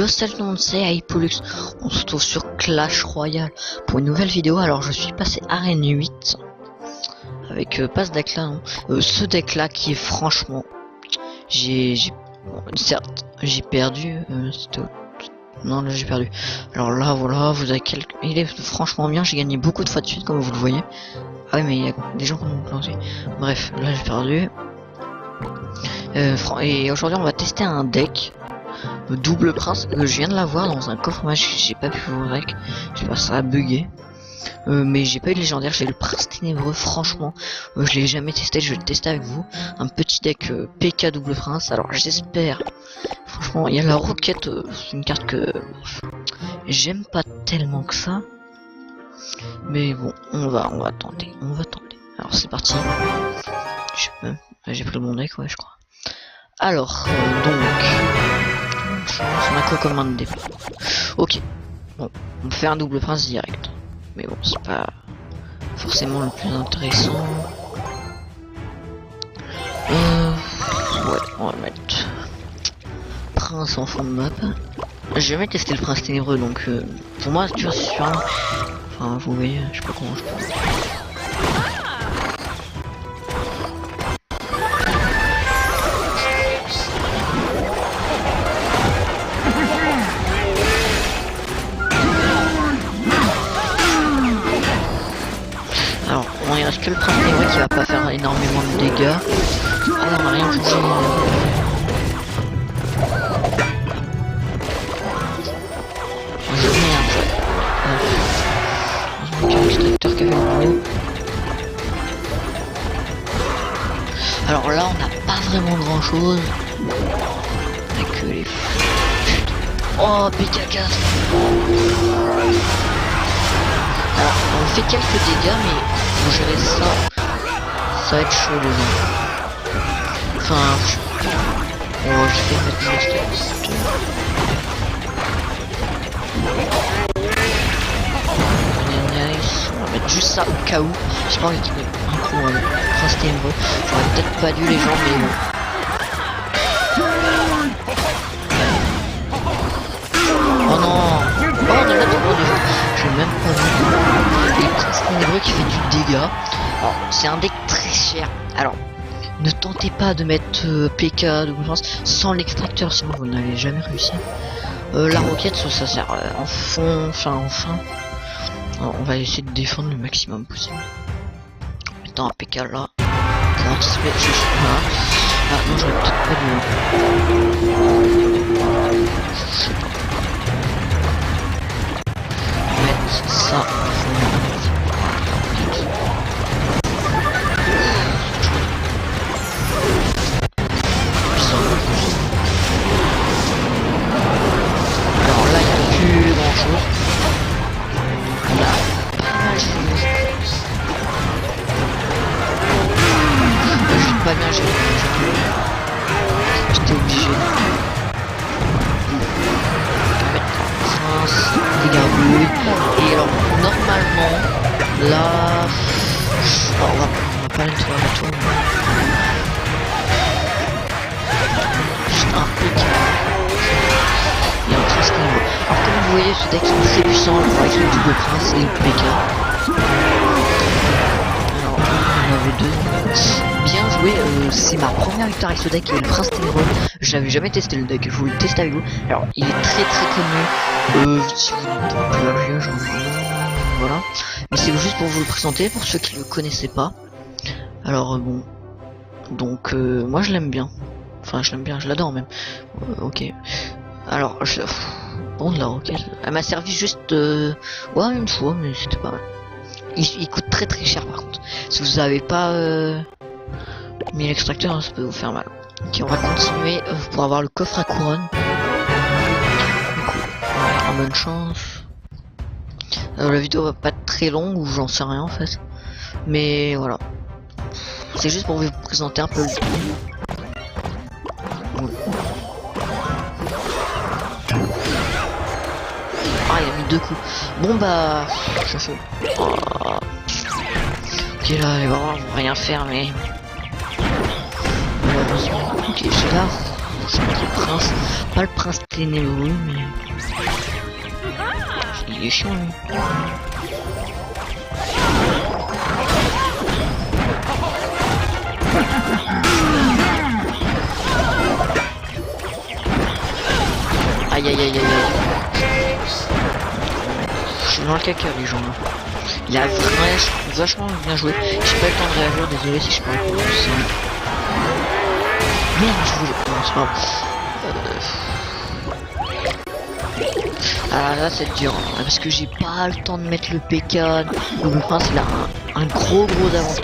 salut tout le monde, c'est Hypolux. On se retrouve sur Clash Royale pour une nouvelle vidéo. Alors je suis passé arène 8 avec pas ce deck là, non. Ce deck là qui est franchement, bon, certes j'ai perdu, non là j'ai perdu. Alors là voilà, vous avez il est franchement bien, j'ai gagné beaucoup de fois de suite comme vous le voyez. Ah oui mais il y a des gens qui ont planté. Bref, là j'ai perdu. Et aujourd'hui on va tester un deck double prince. Je viens de l'avoir dans un coffre magique, j'ai pas pu vous rec, je sais pas, ça a bugué. Mais j'ai pas eu de légendaire, j'ai le prince ténébreux. Franchement je l'ai jamais testé, je vais le tester avec vous. Un petit deck PK double prince. Alors j'espère, franchement il y a la roquette, c'est une carte que j'aime pas tellement que ça, mais bon on va tenter, alors c'est parti. J'ai pris mon deck, ouais je crois. Alors donc on a quoi comme main de départ? Ok, bon on peut faire un double prince direct, mais bon c'est pas forcément le plus intéressant. Ouais, on va mettre prince en fond de map. J'ai jamais testé le prince ténébreux, donc pour moi tu vois c'est sûr. Enfin vous voyez, je sais pas comment je peux. Alors il reste que le prince ténébreux qui va pas faire énormément de dégâts. Ah non, on a rien bougé. Alors là on n'a pas vraiment grand chose avec les... Oh PK4. Alors on fait quelques dégâts mais pour gérer ça, ça va être chaud les gens. Enfin oh je vais mettre une externe. On va mettre juste ça au cas où. J'ai pas envie qu'il ait un coup prince ténébreux. J'aurais peut-être pas dû les gens mais bon. Oh non. Oh on est là trop de... J'ai même pas vu. Et le prince ténébreux qui fait du dégât. Alors c'est un deck très cher. Alors ne tentez pas de mettre PK de confiance sans l'extracteur, sinon vous n'allez jamais réussir. La roquette ça sert en fond, enfin. Alors, on va essayer de défendre le maximum possible. Mettant un PK là. Pour anticiper, je suis là. Ah non, j'aurais peut-être pas dû. Je sais pas. Mettre ça. Alors là, il n'y a plus grand chose. Pas bien géré, j'étais obligé de mettre prince, des gargouilles, et alors normalement là alors, on va pas aller trouver un retour, juste un PK et un prince ténébreux. Alors comme vous voyez ce deck est très puissant avec le double prince et le PK. Alors on avait deux. Bien joué, c'est ma première victoire avec ce deck, le prince ténébreux. J'avais jamais testé le deck, je voulais le tester avec vous. Alors il est très connu, si vous n'êtes pas voilà, mais c'est juste pour vous le présenter pour ceux qui le connaissaient pas. Alors bon, donc moi je l'aime bien, enfin je l'aime bien, je l'adore même. Ok, alors bon de la roquette, elle m'a servi juste ouais une fois, mais c'était pas mal. Il coûte très cher par contre, si vous avez pas mais l'extracteur ça peut vous faire mal. Ok, on va continuer pour avoir le coffre à couronne. En bonne chance. La vidéo va pas être très longue ou j'en sais rien en fait. Mais voilà. C'est juste pour vous présenter un peu le truc. Oui. Ah il a mis 2 coups. Bon bah je fais. Oh. Ok là les barbares vont rien faire mais. Ok, c'est là. le prince. Pas le prince ténébreux, mais... Il est chiant, lui. Aïe aïe aïe aïe aïe. Je suis dans le caca, les gens. Il a vachement bien joué. J'ai pas eu le temps de réagir, désolé si je parle pas plus. Merde, je voulais... Non, c'est pas grave. Ah là c'est dur, hein, parce que j'ai pas le temps de mettre le PK. Donc le prince il a un gros avantage.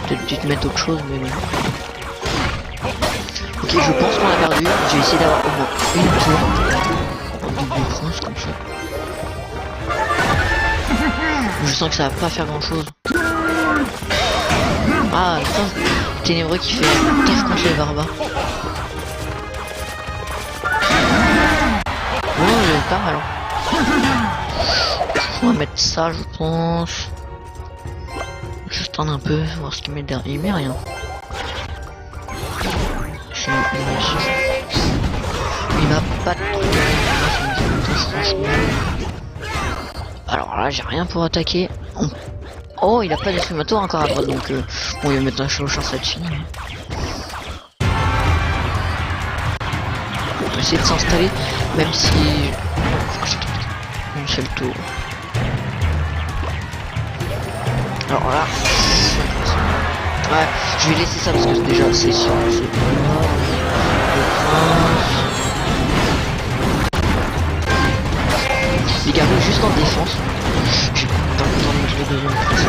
Peut-être dû mettre autre chose, mais bon. Ok, je pense qu'on a perdu. J'ai essayé d'avoir au moins une tour en double prince comme ça. Je sens que ça va pas faire grand chose. Ah, putain, ténébreux qui fait taf contre les barbares. Ouais, pas mal. On va mettre ça, je pense. Juste attendre un peu, voir ce qu'il met derrière. Il met rien. Il m'a pas trop. Alors là, j'ai rien pour attaquer. Oh, il a pas d'esfumator encore à droite, donc bon, il va mettre un chance à fini. On va essayer de s'installer, même si on fait le tour. Alors là, ouais, je vais laisser ça parce que déjà c'est sûr, c'est le prince. Il arrive juste en défense. J'ai pas le temps de mettre le deuxième prince.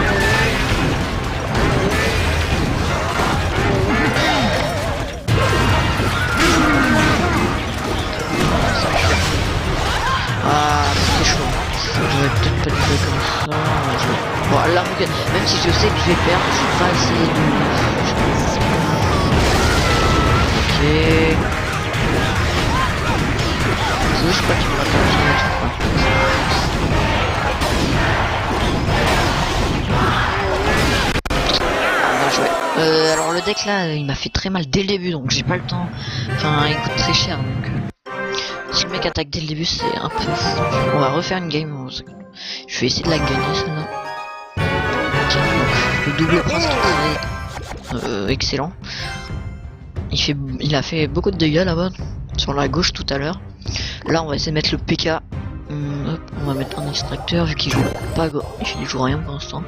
Ah, c'est chaud. Je vais peut-être pas le jouer comme ça. Bon, là, regarde, même si je sais que je vais perdre, je vais pas essayer de... Ok. Je sais pas, tu pourras continuer, je crois. Bien joué. Alors le deck là, il m'a fait très mal dès le début, donc j'ai pas le temps. Enfin, il coûte très cher, donc... Si le mec attaque dès le début, c'est un peu fou. On va refaire une game. Je vais essayer de la gagner, celle-là. Ok, donc le double prince qui est excellent. Il a fait beaucoup de dégâts là-bas, sur la gauche tout à l'heure. Là, on va essayer de mettre le PK. Hop, on va mettre un extracteur vu qu'il joue pas, il joue rien pour l'instant.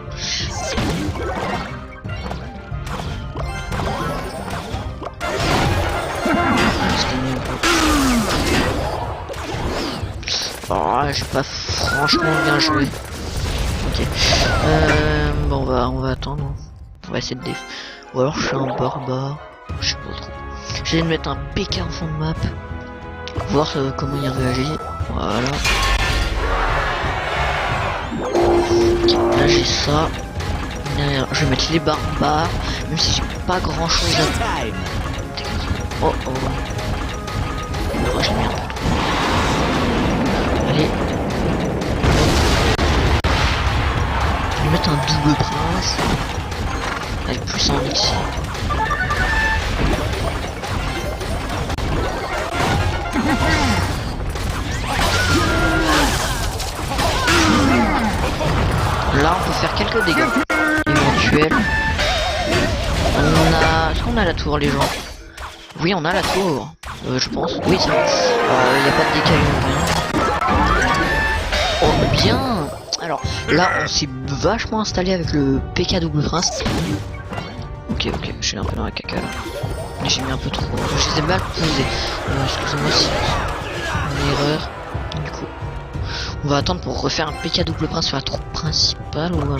Oh, j'ai pas franchement bien joué. Ok. Bon, on va attendre. On va essayer de déf. Ou alors je suis un barbare. Je sais pas trop. J'essaie de mettre un PK en fond de map. Voir comment il réagit. Voilà. Okay, là j'ai ça. Derrière, je vais mettre les barbares. Même si j'ai pas grand chose à... Oh oh. Oh, j'ai mis un peu. Allez. Je vais mettre un double prince. Avec plus un ici. Là on peut faire quelques dégâts éventuels. Est-ce qu'on a la tour les gens? Oui on a la tour. Je pense. Oui c'est bon. Il n'y a pas de décalage, rien. Oh bien. Alors là on s'est vachement installé avec le PK double prince. Ok, je suis un peu dans la caca là. Mais j'ai mis un peu trop. Je les ai mal posés. Excusez-moi si une erreur. Du coup, on va attendre pour refaire un PK double prince sur la troupe principale ou alors.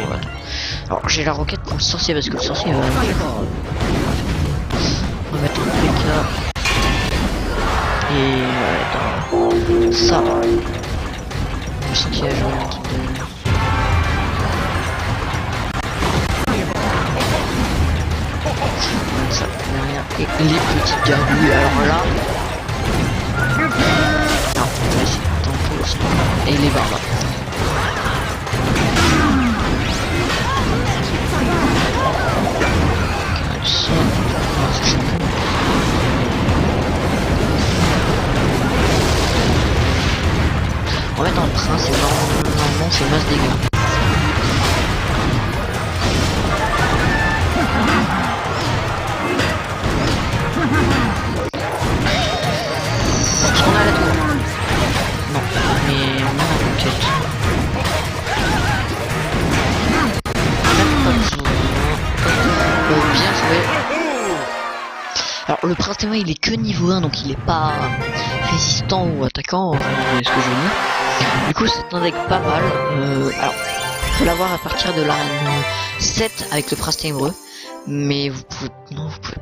Voilà. Alors j'ai la roquette pour le sorcier parce que le sorcier va. On va mettre un PK. Et ouais, ça. Je sais qu'il y a joué un truc de. Ça, derrière. Et les petites gargouilles, alors là. Non, là c'est tantôt aussi. Et les barbares. Ok, ça. va mettre un prince et normalement on fait masse dégâts. Est-ce qu'on a la tour? Non, mais on a la conquête. Même pas besoin. Bien joué. Alors le prince témoin il est que niveau 1 donc il est pas résistant ou attaquant, enfin, vous voyez ce que je veux dire. Du coup c'est un deck pas mal. Alors il faut l'avoir à partir de l'arène 7 avec le prince ténébreux. Mais vous pouvez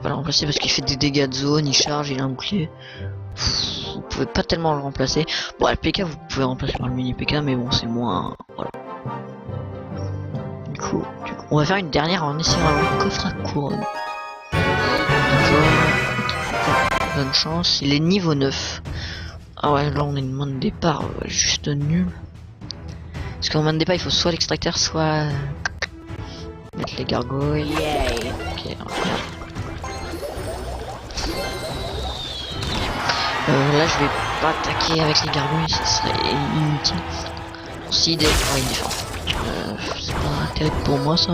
pas le remplacer parce qu'il fait des dégâts de zone, il charge, il a un bouclier. Vous pouvez pas tellement le remplacer. Bon le PK vous pouvez remplacer par le mini PK mais bon c'est moins. Voilà. Du coup, on va faire une dernière en essayant d'avoir le coffre à couronne. Bonne chance, il est niveau 9. Ah ouais, là on est une main de départ, juste nul. Parce qu'en main de départ il faut soit l'extracteur, soit mettre les gargouilles. Ok, là je vais pas attaquer avec les gargouilles, ce serait inutile. Si, il défend. C'est pas terrible pour moi ça.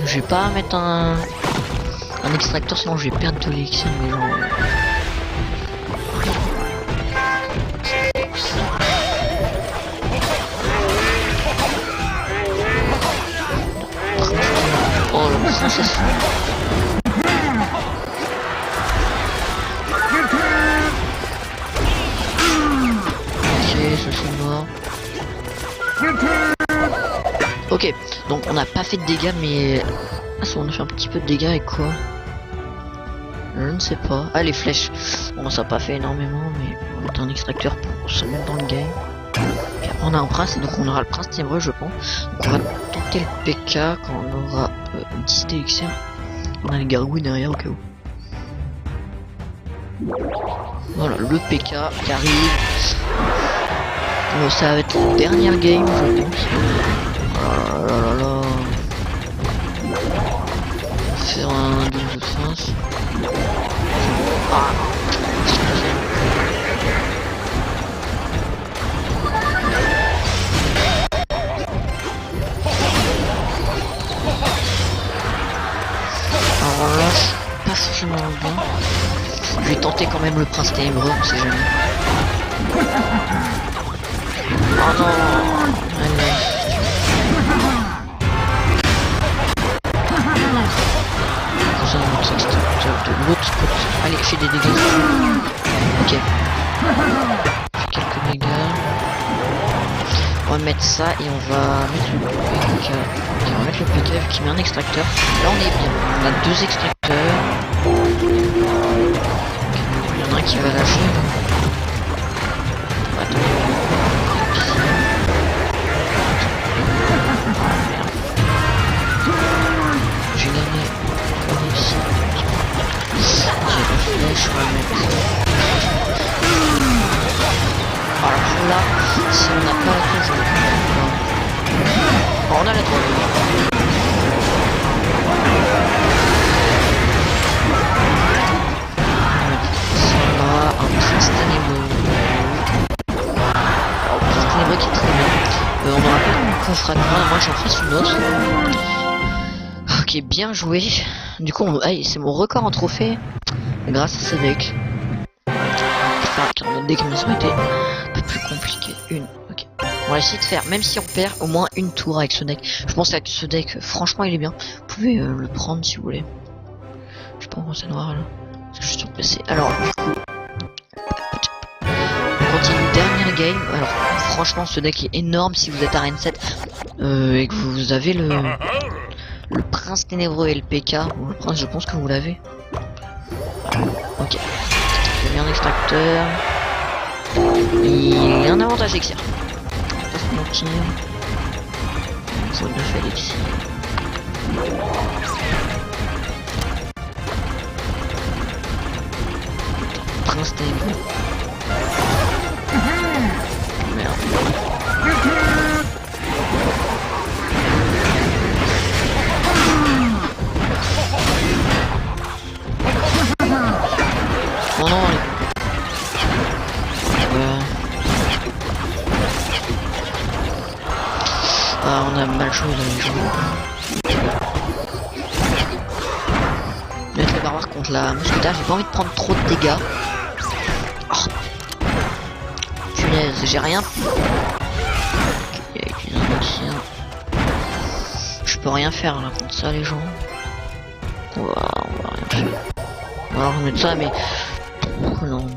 Je vais pas mettre un extracteur sinon je vais perdre de l'élixir mais genre... Oh la princesse. Ok, ça c'est mort. Ok, donc on n'a pas fait de dégâts mais... Ah, ça, on a fait un petit peu de dégâts avec quoi? Je ne sais pas. Ah, les flèches. Bon, ça n'a pas fait énormément, mais on va mettre un extracteur pour se mettre dans le game. Okay, on a un prince, et donc on aura le prince ténébreux, je pense. Donc on va tenter le PK quand on aura 10 d'élixir. On a les gargouilles derrière au cas où. Voilà, le PK qui arrive. Ça va être la dernière game, je pense. Oh là là là. Faire un double de face. Ah. Alors là, je suis pas forcément bien. Je vais tenter quand même le prince ténébreux, on sait jamais. Oh non. Allez. De l'autre côté. Allez, fais des dégâts. Ok. Quelques dégâts. On va mettre ça et on va mettre le PK. Okay, on va mettre le PK qui met un extracteur. Là on est bien. On a deux extracteurs. Il y en a un qui va lâcher. Attends. J'ai gagné. Ici. Je vais mettre... Alors là, si on n'a pas la tour, je vais oh, on a la tour. Là, un prince ténébreux. Alors, le prince ténébreux qui est très bien. On aura pas une coffre à couronne, moi j'en fasse une autre. Ok, bien joué. Du coup, c'est mon record en trophée grâce à ce deck. Car notre deck mais ça aurait été un peu plus compliqué. Ok. On va essayer de faire, même si on perd, au moins une tour avec ce deck. Je pense que ce deck, franchement, il est bien. Vous pouvez le prendre si vous voulez. Je sais pas comment c'est noir là. Je suis sur PC. Alors, du coup, on continue dernière game. Alors, franchement, ce deck est énorme si vous êtes à Arène 7 et que vous avez le prince ténébreux et le PK. Bon, le prince, je pense que vous l'avez. Ok. J'ai mis un extracteur. Il y a un avantage d'élixir. Pas se mentir. Zone de fait élixir. Prince ténébreux. Merde. Oh non, Ouais. Ah, on a mal joué dans les jeux. Mettre les barbares contre la mousquetaire, j'ai pas envie de prendre trop de dégâts. Oh. Punaise, j'ai rien. Je peux rien faire là contre ça les gens. On va rien faire. On va remettre ça mais. Oh, non.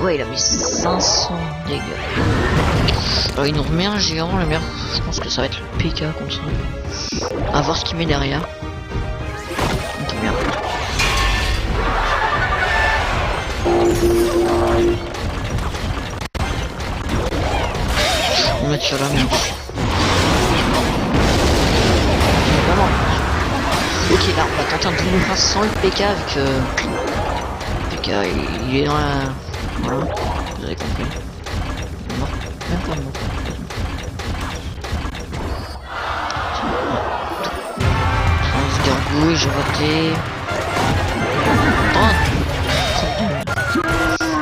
Ouais il a mis 500 dégâts. Alors, il nous remet un géant, la merde. Je pense que ça va être le PK contre ça. À voir ce qu'il met derrière. Ok merde. On va mettre ça là mais... Vraiment. Ok là on va tenter un double prince sans le PK vu que... PK il est dans la... Voilà, vous avez compris. Non, même pas mort. Gargouille, j'ai raté. Oh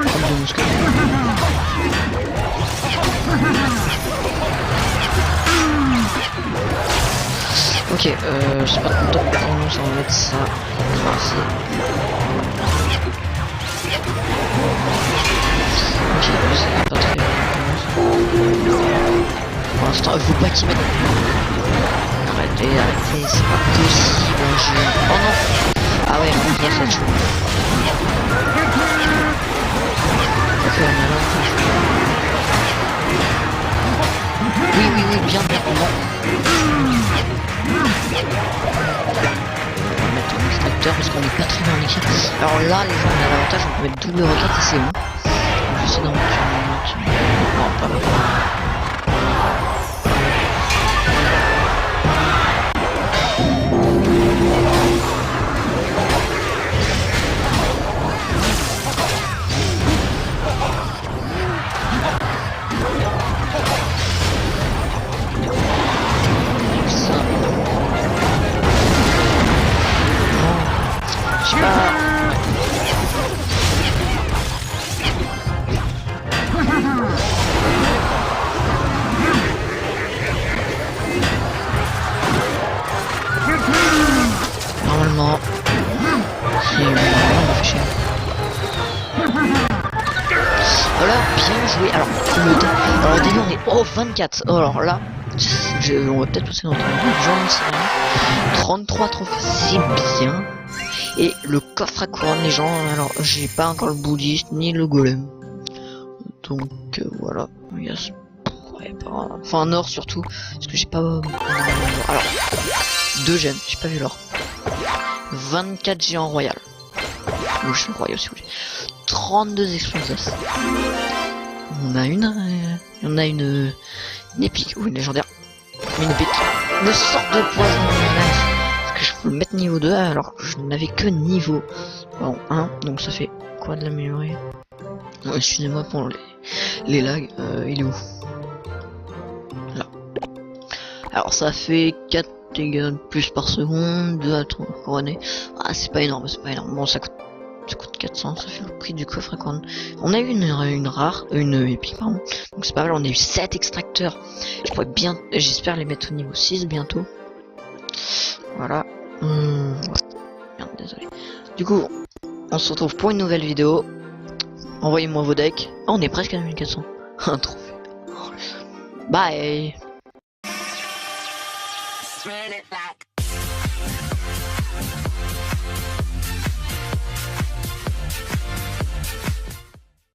32 mousquetaires. Ok, c'est pas trop top pour nous, on va mettre ça. Ok, c'est pas très... Pour l'instant, faut pas qu'il mette... Arrêtez, c'est pas possible un jeu. Oh non. Ah ouais, on vient cette chose. Ok, on a là. Oui, bien, non. On va mettre un extracteur parce qu'on est pas très bien en équipe. Alors là, les gens, on a l'avantage, on peut mettre double roquette et c'est bon. J'essaie d'en mettre une. Non, pas là. Normalement, c'est voilà, bien joué. Alors, alors au début on est 24. Oh, alors là, on va peut-être passer dans le genre 33 trophées, c'est bien. Et le coffre à couronne, les gens. Alors, j'ai pas encore le bouddhiste ni le golem. Donc voilà. Yes. Ouais, enfin un or surtout, parce que j'ai pas. Alors, 2 gemmes, j'ai pas vu l'or. 24 géants royal. Ou je suis royal si vous voulez. 32 explosifs. On a une épique ou une légendaire. Une épique. Le sort de poison. Parce que je peux le mettre niveau 2 alors que je n'avais que niveau 1. Donc ça fait quoi de l'améliorer? Excusez-moi pour les lags. Il est où? Là. Alors ça fait 4 dégâts de plus par seconde, 2 à 3 couronnées. Ah c'est pas énorme, c'est pas énorme. Bon ça coûte 400, ça fait le prix du coffre à couronne. On a eu une rare, une épique pardon. Donc c'est pas mal, on a eu 7 extracteurs. Je pourrais bien, j'espère les mettre au niveau 6 bientôt. Voilà. Ouais. Merde, désolé. Du coup, on se retrouve pour une nouvelle vidéo. Envoyez-moi vos decks. Oh, on est presque à 2400. Un trophée. Bye.